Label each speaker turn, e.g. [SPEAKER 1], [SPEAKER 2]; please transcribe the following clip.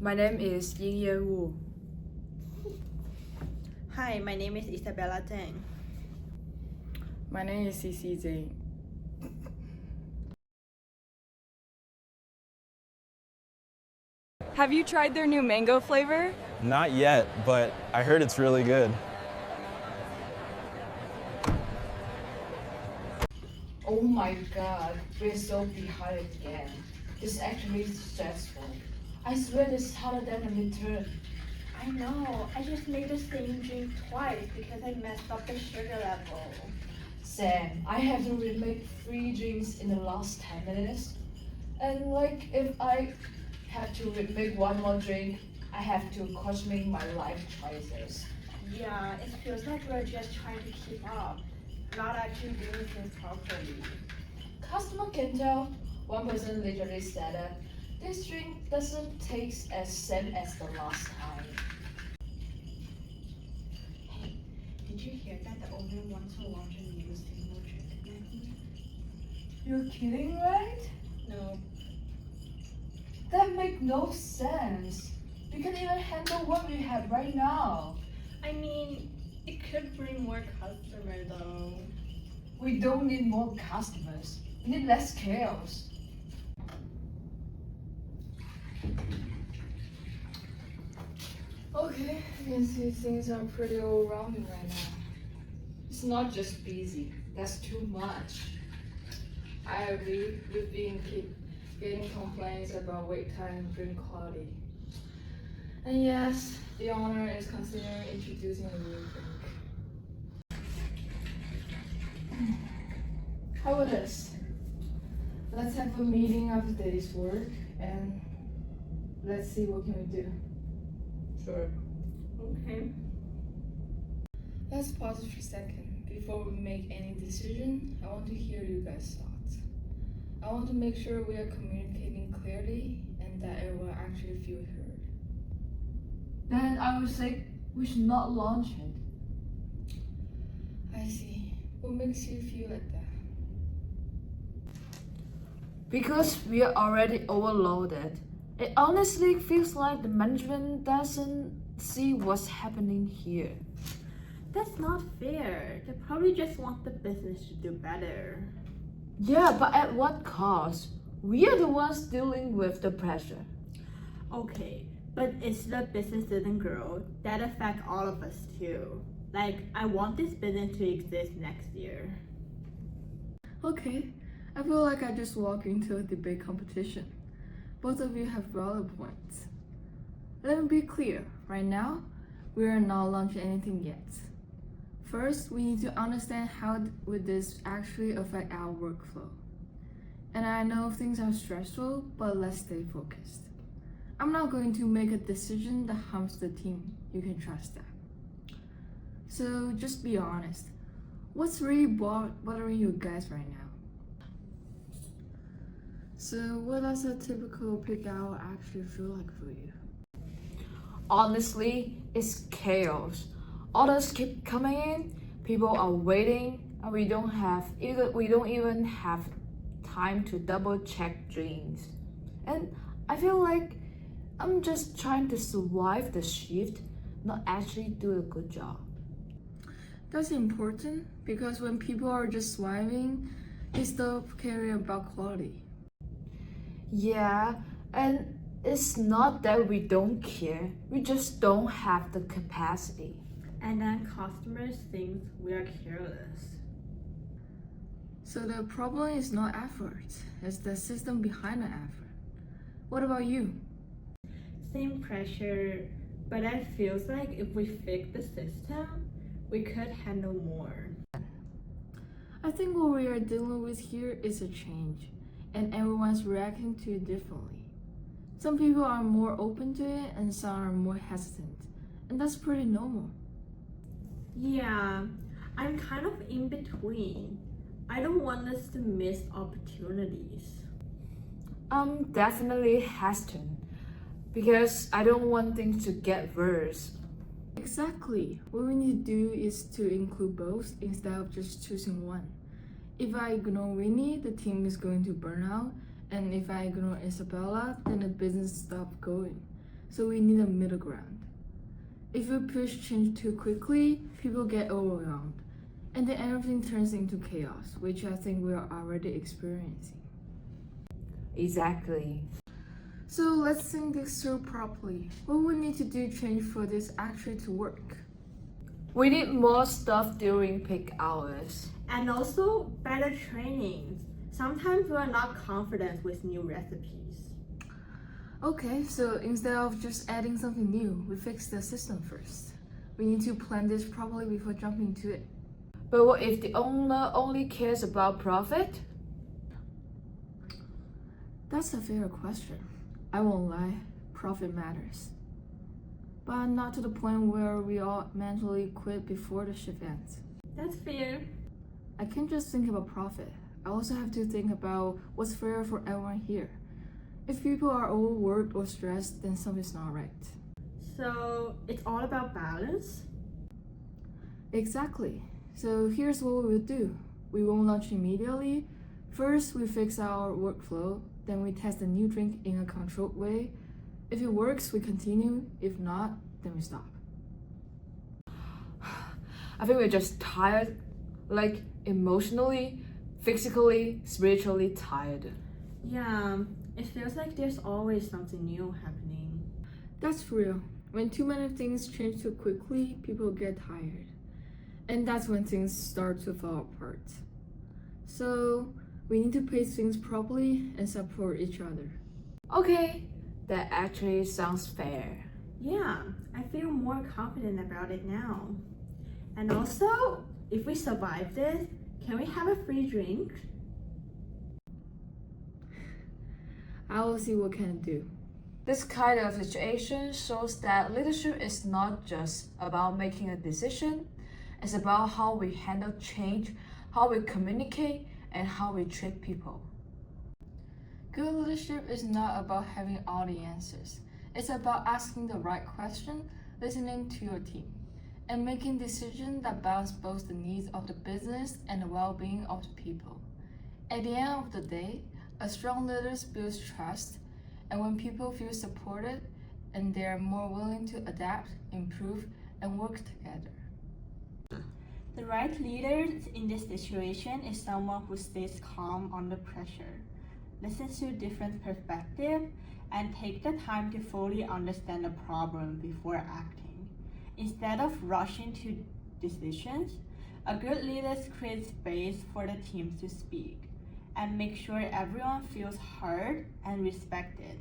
[SPEAKER 1] My name is Yingyan Wu.
[SPEAKER 2] Hi, my name is Isabella Zhang.
[SPEAKER 1] My name is CC Zhang.
[SPEAKER 3] Have you tried their new mango flavor?
[SPEAKER 4] Not yet, but I heard it's really good.
[SPEAKER 5] Oh my god, we're so behind again. This actually is stressful. I swear this is harder than a midterm.
[SPEAKER 2] I know, I just made the same drink twice because I messed up the sugar level.
[SPEAKER 5] Sam, I have to remake 3 drinks in the last 10 minutes. And like, if I have to remake one more drink, I have to question my life choices.
[SPEAKER 2] Yeah, it feels like we're just trying to keep up, not actually doing things properly.
[SPEAKER 5] Customer can tell. One person literally said that this drink doesn't taste as same as the last time.
[SPEAKER 2] Hey, did you hear that the owner wants to launch a new single drink menu?
[SPEAKER 5] You're kidding, right?
[SPEAKER 2] No.
[SPEAKER 5] That makes no sense. We can even handle what we have right now.
[SPEAKER 2] I mean, it could bring more customers though.
[SPEAKER 5] We don't need more customers. We need less chaos. Okay, I can see things are pretty overwhelming right now. It's not just busy. That's too much. I agree. We've been getting complaints about wait time and drink quality. And yes, the owner is considering introducing a new drink. How about this? Let's have a meeting after the day's work and let's see what can we do.
[SPEAKER 1] Sure.
[SPEAKER 2] Okay.
[SPEAKER 5] Let's pause for a second. Before we make any decision, I want to hear you guys' thoughts. I want to make sure we are communicating clearly and that everyone actually feels heard. Then I would say we should not launch it. I see. What makes you feel like that?
[SPEAKER 1] Because we are already overloaded. It honestly feels like the management doesn't see what's happening here.
[SPEAKER 2] That's not fair. They probably just want the business to do better.
[SPEAKER 1] Yeah, but at what cost? We are the ones dealing with the pressure.
[SPEAKER 2] Okay, but if the business didn't grow, that affects all of us too. Like, I want this business to exist next year.
[SPEAKER 5] Okay, I feel like I just walked into a debate competition. Both of you have valid points. Let me be clear, right now, we are not launching anything yet. First, we need to understand how would this actually affect our workflow. And I know things are stressful, but let's stay focused. I'm not going to make a decision that harms the team. You can trust that. So just be honest. What's really bothering you guys right now? So what does a typical peak hour actually feel like for you?
[SPEAKER 1] Honestly, it's chaos. Orders keep coming in, people are waiting, and we don't even have time to double check drinks. And I feel like I'm just trying to survive the shift, not actually do a good job.
[SPEAKER 5] That's important because when people are just surviving, they stop caring about quality.
[SPEAKER 1] Yeah, and it's not that we don't care, we just don't have the capacity.
[SPEAKER 2] And then customers think we are careless.
[SPEAKER 5] So the problem is not effort, it's the system behind the effort. What about you?
[SPEAKER 2] Same pressure, but it feels like if we fix the system, we could handle more.
[SPEAKER 5] I think what we are dealing with here is a change, and everyone's reacting to it differently. Some people are more open to it, and some are more hesitant, and that's pretty normal.
[SPEAKER 2] Yeah, I'm kind of in between. I don't want us to miss opportunities.
[SPEAKER 1] I'm definitely hesitant because I don't want things to get worse.
[SPEAKER 5] Exactly. What we need to do is to include both instead of just choosing one. If I ignore Winnie, the team is going to burn out, and if I ignore Isabella, then the business stops going. so we need a middle ground. If we push change too quickly, people get overwhelmed, and then everything turns into chaos, which I think we are already experiencing.
[SPEAKER 1] Exactly.
[SPEAKER 5] So let's think this through properly. What we need to do change for this actually to work?
[SPEAKER 1] We need more stuff during peak hours.
[SPEAKER 2] And also better trainings. Sometimes we are not confident with new recipes.
[SPEAKER 5] Okay, so instead of just adding something new, we fix the system first. We need to plan this properly before jumping to it.
[SPEAKER 1] But what if the owner only cares about profit?
[SPEAKER 5] That's a fair question. I won't lie, profit matters. But not to the point where we all mentally quit before the shift ends.
[SPEAKER 2] That's fair.
[SPEAKER 5] I can't just think about profit. I also have to think about what's fair for everyone here. If people are overworked or stressed, then something's not right.
[SPEAKER 2] So it's all about balance?
[SPEAKER 5] Exactly. So here's what we will do. We won't launch immediately. First, we fix our workflow. Then we test the new drink in a controlled way. If it works, we continue. If not, then we stop.
[SPEAKER 1] I think we're just tired, like emotionally, physically, spiritually tired.
[SPEAKER 2] Yeah, it feels like there's always something new happening.
[SPEAKER 5] That's real. When too many things change too quickly, people get tired. And that's when things start to fall apart. So, we need to pace things properly and support each other.
[SPEAKER 1] Okay, that actually sounds fair.
[SPEAKER 2] Yeah, I feel more confident about it now. And also, if we survive this, can we have a free drink?
[SPEAKER 5] I will see what can I do.
[SPEAKER 1] This kind of situation shows that leadership is not just about making a decision, it's about how we handle change, how we communicate, and how we treat people.
[SPEAKER 5] Good leadership is not about having all the answers. It's about asking the right question, listening to your team, and making decisions that balance both the needs of the business and the well-being of the people. At the end of the day, a strong leader builds trust, and when people feel supported, and they are more willing to adapt, improve, and work together.
[SPEAKER 2] The right leader in this situation is someone who stays calm under pressure, listens to different perspectives, and take the time to fully understand the problem before acting. Instead of rushing to decisions, a good leader creates space for the team to speak and make sure everyone feels heard and respected.